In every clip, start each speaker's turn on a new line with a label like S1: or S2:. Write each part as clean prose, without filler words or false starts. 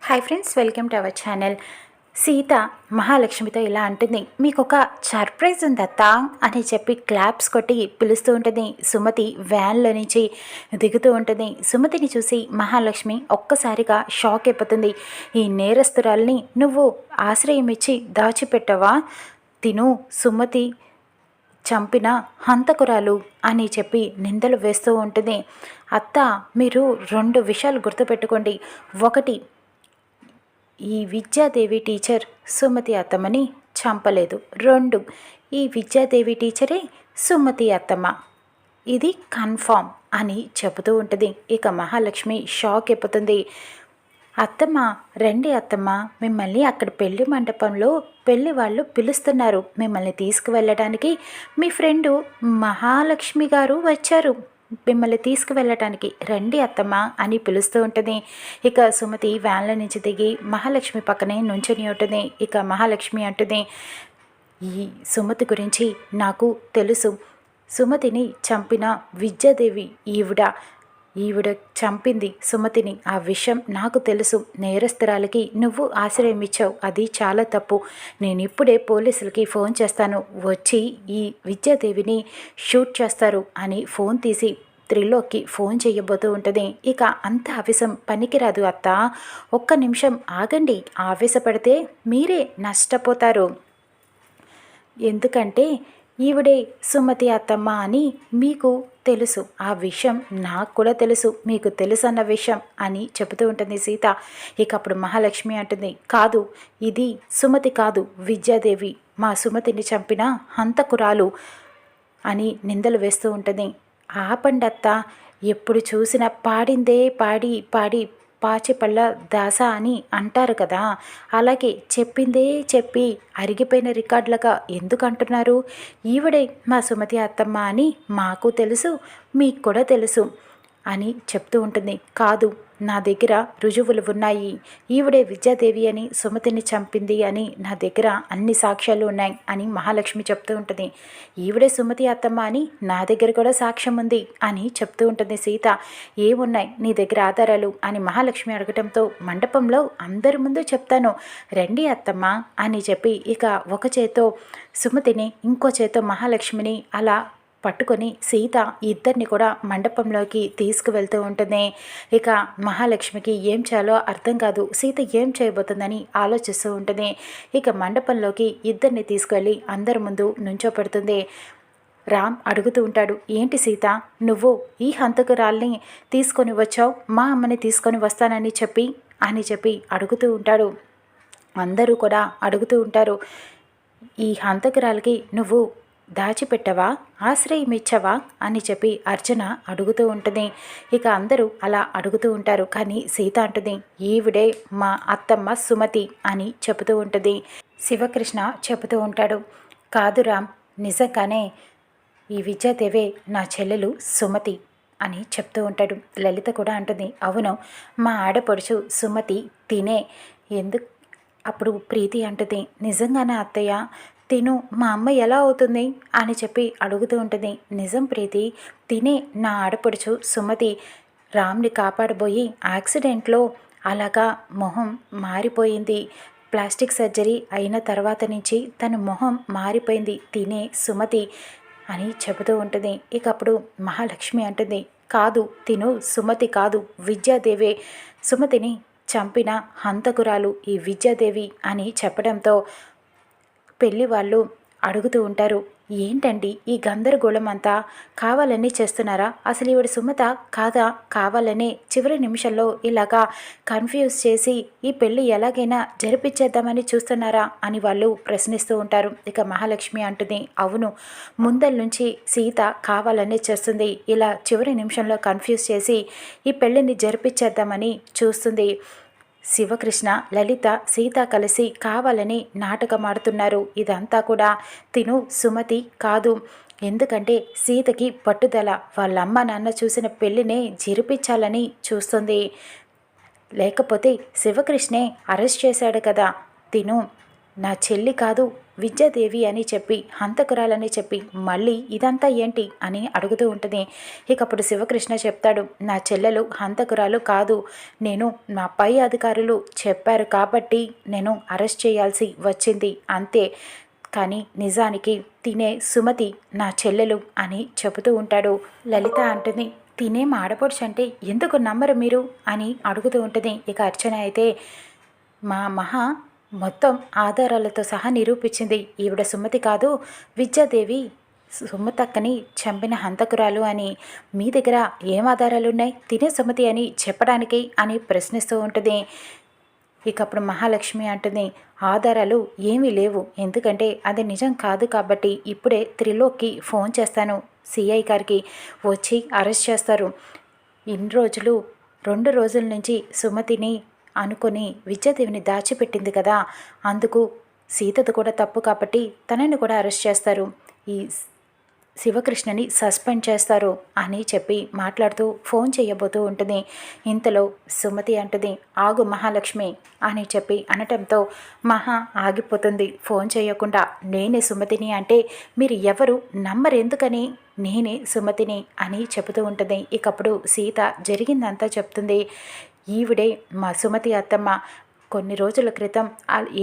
S1: Hi friends, welcome to our channel. Sita మహాలక్ష్మితో ఇలా అంటుంది, మీకు ఒక సర్ప్రైజ్ ఉంది అత్త అని చెప్పి క్లాప్స్ కొట్టి పిలుస్తూ ఉంటుంది. సుమతి వ్యాన్లో నుంచి దిగుతూ ఉంటుంది. సుమతిని చూసి మహాలక్ష్మి ఒక్కసారిగా షాక్ అయిపోతుంది. ఈ నేరస్తురాల్ని నువ్వు ఆశ్రయం ఇచ్చి దాచిపెట్టవా? తిను సుమతి చంపిన హంతకురాలు అని చెప్పి నిందలు వేస్తూ ఉంటుంది. అత్త, మీరు 2 విషయాలు గుర్తుపెట్టుకోండి. ఒకటి, ఈ విద్యాదేవి టీచర్ సుమతి అత్తమ్మని చంపలేదు. 2, ఈ విద్యాదేవి టీచరే సుమతి అత్తమ్మ. ఇది కన్ఫామ్ అని చెబుతూ ఉంటుంది. ఇక మహాలక్ష్మి షాక్ అయిపోతుంది. అత్తమ్మ, రండి అత్తమ్మ, మిమ్మల్ని అక్కడ పెళ్లి మండపంలో పెళ్లి వాళ్ళు పిలుస్తున్నారు. మిమ్మల్ని తీసుకువెళ్ళడానికి మీ ఫ్రెండు మహాలక్ష్మి గారు వచ్చారు. మిమ్మల్ని తీసుకువెళ్ళటానికి రండి అత్తమ్మ అని పిలుస్తూ ఉంటుంది. ఇక సుమతి వ్యాన్ల నుంచి దిగి మహాలక్ష్మి పక్కనే నుంచొని ఉంటుంది. ఇక మహాలక్ష్మి అంటుంది, ఈ సుమతి గురించి నాకు తెలుసు. సుమతిని చంపిన విద్యాదేవి ఈవిడ చంపింది సుమతిని. ఆ విషయం నాకు తెలుసు. నేరస్తురాలకి నువ్వు ఆశ్రయం ఇచ్చావు, అది చాలా తప్పు. నేను ఇప్పుడే పోలీసులకి ఫోన్ చేస్తాను, వచ్చి ఈ విద్యాదేవిని షూట్ చేస్తారు అని ఫోన్ తీసి త్రిలోక్కి ఫోన్ చేయబోతూ ఉంటుంది. ఇక అంత ఆవేశం పనికిరాదు అత్త, ఒక్క నిమిషం ఆగండి. ఆవేశపడితే మీరే నష్టపోతారు. ఎందుకంటే ఈవిడే సుమతి అత్తమ్మ అని మీకు తెలుసు. ఆ విషయం నాకు కూడా తెలుసు, మీకు తెలుసు అన్న విషయం అని చెబుతూ ఉంటుంది సీత. ఇక అప్పుడు మహాలక్ష్మి అంటుంది, కాదు, ఇది సుమతి కాదు, విద్యాదేవి మా సుమతిని చంపిన హంతకురాలు అని నిందలు వేస్తూ ఉంటుంది. ఆపండత్త, ఎప్పుడు చూసినా పాడిందే పాడి పాడి పాచిపళ్ళ దాస అని అంటారు కదా, అలాగే చెప్పిందే చెప్పి అరిగిపోయిన రికార్డులుగా ఎందుకు అంటున్నారు? ఈవిడే మా సుమతి అత్తమ్మ అని మాకు తెలుసు, మీకు కూడా తెలుసు అని చెప్తూ ఉంటుంది. కాదు, నా దగ్గర రుజువులు ఉన్నాయి. ఈవిడే విద్యాదేవి అని, సుమతిని చంపింది అని నా దగ్గర అన్ని సాక్ష్యాలు ఉన్నాయి అని మహాలక్ష్మి చెప్తూ ఉంటుంది. ఈవిడే సుమతి అత్తమ్మ అని నా దగ్గర కూడా సాక్ష్యం ఉంది అని చెప్తూ ఉంటుంది సీత. ఏమున్నాయి నీ దగ్గర ఆధారాలు అని మహాలక్ష్మి అడగటంతో, మండపంలో అందరి ముందు చెప్తాను, రండి అత్తమ్మ అని చెప్పి ఇక ఒక చేతో సుమతిని, ఇంకో చేతో మహాలక్ష్మిని అలా పట్టుకొని సీత ఇద్దరిని కూడా మండపంలోకి తీసుకువెళ్తూ ఉంటుంది. ఇక మహాలక్ష్మికి ఏం చేయాలో అర్థం కాదు. సీత ఏం చేయబోతుందని ఆలోచిస్తూ ఉంటుంది. ఇక మండపంలోకి ఇద్దరిని తీసుకువెళ్ళి అందరి ముందు నుంచోపెడుతుంది. రామ్ అడుగుతూ ఉంటాడు, ఏంటి సీత, నువ్వు ఈ హంతకురాల్ని తీసుకొని వచ్చావు, మా అమ్మని తీసుకొని వస్తానని చెప్పి అడుగుతూ ఉంటాడు. అందరూ కూడా అడుగుతూ ఉంటారు, ఈ హంతకురాలకి నువ్వు దాచిపెట్టవా, ఆశ్రయం ఇచ్చావా అని చెప్పి అర్చన అడుగుతూ ఉంటుంది. ఇక అందరూ అలా అడుగుతూ ఉంటారు. కానీ సీత అంటుంది, ఈవిడే మా అత్తమ్మ సుమతి అని చెబుతూ ఉంటుంది. శివకృష్ణ చెబుతూ ఉంటాడు, కాదు రామ్, నిజంగానే ఈ విద్యాదేవే నా చెల్లెలు సుమతి అని చెప్తూ ఉంటాడు. లలిత కూడా అంటుంది, అవును, మా ఆడపడుచు సుమతి తినే. అప్పుడు ప్రీతి అంటుంది, నిజంగానే అత్తయ్య, తిను మా అమ్మ ఎలా అవుతుంది అని చెప్పి అడుగుతూ ఉంటుంది. నిజం ప్రీతి, తినే నా ఆడపడుచు సుమతి. రామ్ని కాపాడబోయి యాక్సిడెంట్లో అలాగా మొహం మారిపోయింది. ప్లాస్టిక్ సర్జరీ అయిన తర్వాత నుంచి తన మొహం మారిపోయింది. తినే సుమతి అని చెబుతూ ఉంటుంది. ఇక అప్పుడు మహాలక్ష్మి అంటుంది, కాదు, తిను సుమతి కాదు, విద్యాదేవే సుమతిని చంపిన హంతకురాలు ఈ విద్యాదేవి అని చెప్పడంతో పెళ్లి వాళ్ళు అడుగుతూ ఉంటారు, ఏంటండి ఈ గందరగోళం అంతా, కావాలని చేస్తున్నారా? అసలు ఈవిడ సుమత కాదా? కావాలనే చివరి నిమిషంలో ఇలాగా కన్ఫ్యూజ్ చేసి ఈ పెళ్ళి ఎలాగైనా జరిపించేద్దామని చూస్తున్నారా అని వాళ్ళు ప్రశ్నిస్తూ ఉంటారు. ఇక మహాలక్ష్మి అంటుంది, అవును, ముందల నుంచి సీత కావాలనే చేస్తుంది. ఇలా చివరి నిమిషంలో కన్ఫ్యూజ్ చేసి ఈ పెళ్ళిని జరిపించేద్దామని చూస్తుంది. శివకృష్ణ, లలిత, సీత కలిసి కావాలని నాటకం ఆడుతున్నారు. ఇదంతా కూడా తిను సుమతి కాదు. ఎందుకంటే సీతకి పట్టుదల, వాళ్ళమ్మ నాన్న చూసిన పెళ్ళినే జరిపించాలని చూస్తుంది. లేకపోతే శివకృష్ణే అరెస్ట్ చేశాడు కదా. తిను నా చెల్లి కాదు విద్యాదేవి అని చెప్పి హంతకురాలని చెప్పి మళ్ళీ ఇదంతా ఏంటి అని అడుగుతూ ఉంటుంది. ఇక అప్పుడు శివకృష్ణ చెప్తాడు, నా చెల్లెలు హంతకురాలు కాదు, నేను నా పై అధికారులు చెప్పారు కాబట్టి నేను అరెస్ట్ చేయాల్సి వచ్చింది అంతే, కానీ నిజానికి తినే సుమతి నా చెల్లెలు అని చెబుతూ ఉంటాడు. లలిత అంటుంది, తినేం ఆడపడుచు అంటే ఎందుకు నమ్మరు మీరు అని అడుగుతూ ఉంటుంది. ఇక అర్చన అయితే మా మహా మొత్తం ఆధారాలతో సహా నిరూపించింది ఈవిడ సుమతి కాదు, విద్యాదేవి సుమతక్కని చంపిన హంతకురాలు అని. మీ దగ్గర ఏం ఆధారాలు ఉన్నాయి తినే సుమతి అని చెప్పడానికి అని ప్రశ్నిస్తూ ఉంటుంది. ఇక అప్పుడు మహాలక్ష్మి అంటుంది, ఆధారాలు ఏమీ లేవు, ఎందుకంటే అది నిజం కాదు కాబట్టి ఇప్పుడే త్రిలోక్కి ఫోన్ చేస్తాను, సిఐ గారికి, వచ్చి అరెస్ట్ చేస్తారు. ఇన్ని రోజులు 2 రోజుల నుంచి సుమతిని అనుకొని విద్యాదేవిని దాచిపెట్టింది కదా, అందుకు సీతది కూడా తప్పు కాబట్టి తనని కూడా అరెస్ట్ చేస్తారు, ఈ శివకృష్ణని సస్పెండ్ చేస్తారు అని చెప్పి మాట్లాడుతూ ఫోన్ చేయబోతూ ఉంటుంది. ఇంతలో సుమతి అంటుంది, ఆగు మహాలక్ష్మి అని చెప్పి అనటంతో మహా ఆగిపోతుంది ఫోన్ చేయకుండా. నేనే సుమతిని అంటే మీరు ఎవరు నమ్మరు ఎందుకని, నేనే సుమతిని అని చెబుతూ ఉంటుంది. ఇకప్పుడు సీత జరిగిందంతా చెప్తుంది. ఈవిడే మా సుమతి అత్తమ్మ, కొన్ని రోజుల క్రితం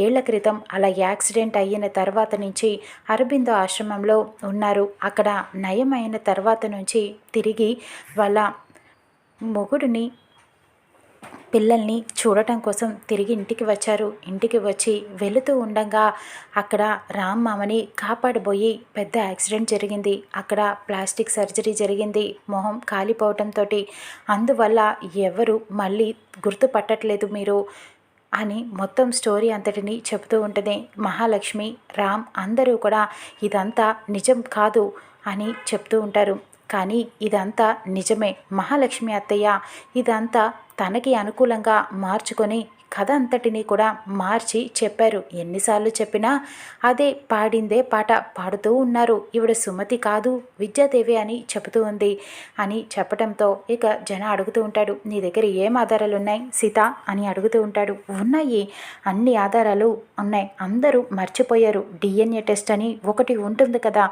S1: ఏళ్ల క్రితం అలా యాక్సిడెంట్ అయిన తర్వాత నుంచి అరబిందో ఆశ్రమంలో ఉన్నారు. అక్కడ నయమైన తర్వాత నుంచి తిరిగి వాళ్ళ మొగుడిని పిల్లల్ని చూడటం కోసం తిరిగి ఇంటికి వచ్చారు. ఇంటికి వచ్చి వెళుతూ ఉండగా అక్కడ రామ్ మామని కాపాడబోయి పెద్ద యాక్సిడెంట్ జరిగింది. అక్కడ ప్లాస్టిక్ సర్జరీ జరిగింది మొహం కాలిపోవటంతో. అందువల్ల ఎవరు మళ్ళీ గుర్తుపట్టట్లేదు మీరు అని మొత్తం స్టోరీ అంతటిని చెబుతూ ఉంటుంది. మహాలక్ష్మి, రామ్ అందరూ కూడా ఇదంతా నిజం కాదు అని చెప్తూ ఉంటారు. కానీ ఇదంతా నిజమే, మహాలక్ష్మి అత్తయ్య ఇదంతా తనకి అనుకూలంగా మార్చుకొని కథ అంతటినీ కూడా మార్చి చెప్పారు. ఎన్నిసార్లు చెప్పినా అదే పాడిందే పాట పాడుతూ ఉన్నారు. ఈవిడ సుమతి కాదు విద్యాదేవి అని చెబుతూ ఉంది అని చెప్పడంతో ఇక జన అడుగుతూ ఉంటాడు, నీ దగ్గర ఏం ఆధారాలు ఉన్నాయి సీత అని అడుగుతూ ఉంటాడు. ఉన్నాయి, అన్ని ఆధారాలు ఉన్నాయి, అందరూ మర్చిపోయారు. డిఎన్ఏ టెస్ట్ అని ఒకటి ఉంటుంది కదా,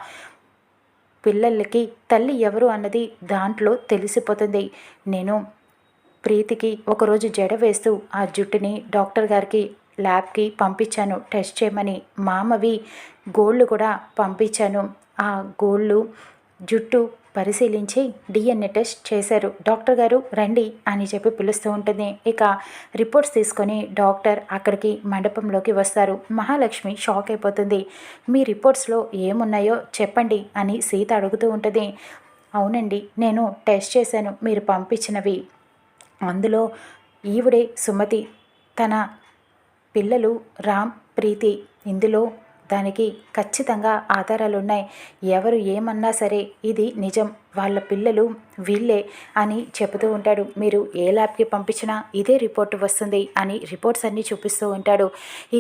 S1: పిల్లలకి తల్లి ఎవరు అన్నది దాంట్లో తెలిసిపోతుంది. నేను ప్రీతికి ఒకరోజు జడ వేస్తూ ఆ జుట్టుని డాక్టర్ గారికి ల్యాబ్కి పంపించాను టెస్ట్ చేయమని. మామవి గోళ్ళు కూడా పంపించాను. ఆ గోళ్ళు జుట్టు పరిశీలించి డిఎన్ఏ టెస్ట్ చేశారు. డాక్టర్ గారు రండి అని చెప్పి పిలుస్తూ ఉంటుంది. ఇక రిపోర్ట్స్ తీసుకొని డాక్టర్ అక్కడికి మండపంలోకి వస్తారు. మహాలక్ష్మి షాక్ అయిపోతుంది. మీ రిపోర్ట్స్లో ఏమున్నాయో చెప్పండి అని సీత అడుగుతూ ఉంటుంది. అవునండి, నేను టెస్ట్ చేశాను మీరు పంపించినవి, అందులో ఈవిడే సుమతి, తన పిల్లలు రామ్, ప్రీతి, ఇందులో దానికి ఖచ్చితంగా ఆధారాలు ఉన్నాయి. ఎవరు ఏమన్నా సరే ఇది నిజం, వాళ్ళ పిల్లలు వీళ్ళే అని చెబుతూ ఉంటాడు. మీరు ఏ ల్యాబ్కి పంపించినా ఇదే రిపోర్ట్ వస్తుంది అని రిపోర్ట్స్ అన్నీ చూపిస్తూ ఉంటాడు.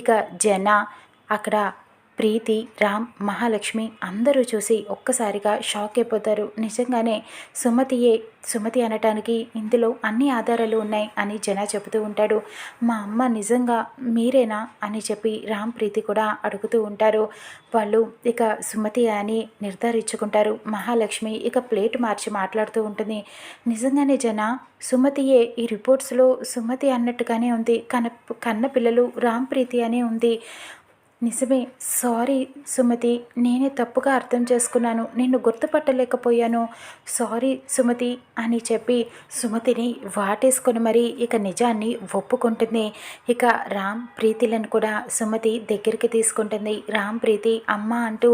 S1: ఇక జన, అక్కడ ప్రీతి, రామ్, మహాలక్ష్మి అందరూ చూసి ఒక్కసారిగా షాక్ అయిపోతారు. నిజంగానే సుమతి అనటానికి ఇందులో అన్ని ఆధారాలు ఉన్నాయి అని జన చెబుతూ ఉంటాడు. మా అమ్మ నిజంగా మీరేనా అని చెప్పి రామ్, ప్రీతి కూడా అడుగుతూ ఉంటారు. వాళ్ళు ఇక సుమతి అని నిర్ధారించుకుంటారు. మహాలక్ష్మి ఇక ప్లేట్ మార్చి మాట్లాడుతూ ఉంటుంది. నిజంగానే జన సుమతియే, ఈ రిపోర్ట్స్లో సుమతి అన్నట్టుగానే ఉంది, కన్న పిల్లలు రామ్, ప్రీతి అనే ఉంది. నిజమే, సారీ సుమతి, నేనే తప్పుగా అర్థం చేసుకున్నాను, నిన్ను గుర్తుపట్టలేకపోయాను, సారీ సుమతి అని చెప్పి సుమతిని వాటేసుకొని మరీ ఇక నిజాన్ని ఒప్పుకుంటుంది. ఇక రామ్, ప్రీతిలను కూడా సుమతి దగ్గరికి తీసుకుంటుంది. రామ్, ప్రీతి అమ్మ అంటూ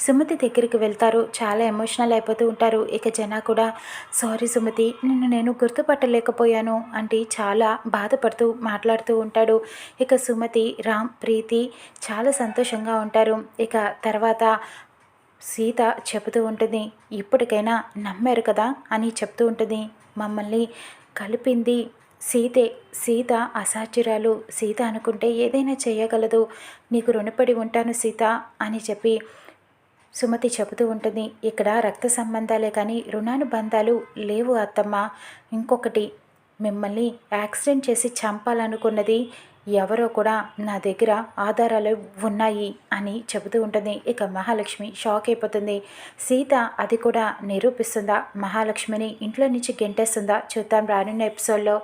S1: సుమతి దగ్గరికి వెళ్తారు. చాలా ఎమోషనల్ అయిపోతూ ఉంటారు. ఇక జన కూడా సారీ సుమతి, నిన్ను నేను గుర్తుపట్టలేకపోయాను అంటే చాలా బాధపడుతూ మాట్లాడుతూ ఉంటాడు. ఇక సుమతి, రామ్, ప్రీతి చాలా సంతోషంగా ఉంటారు. ఇక తర్వాత సీత చెబుతూ ఉంటుంది, ఇప్పటికైనా నమ్మారు కదా అని చెప్తూ ఉంటుంది. మమ్మల్ని కలిపింది సీతే, సీత అసాధ్యురాలు, సీత అనుకుంటే ఏదైనా చేయగలదు, నీకు రుణపడి ఉంటాను సీత అని చెప్పి సుమతి చెబుతూ ఉంటుంది. ఇక్కడ రక్త సంబంధాలే కానీ రుణానుబంధాలు లేవు అత్తమ్మ. ఇంకొకటి, మిమ్మల్ని యాక్సిడెంట్ చేసి చంపాలనుకున్నది ఎవరో కూడా నా దగ్గర ఆధారాలు ఉన్నాయి అని చెబుతూ ఉంటుంది. ఇక మహాలక్ష్మి షాక్ అయిపోతుంది. సీత అది కూడా నిరూపిస్తుందా, మహాలక్ష్మిని ఇంట్లో నుంచి గెంటేస్తుందా? చూద్దాం రానున్న ఎపిసోడ్లో.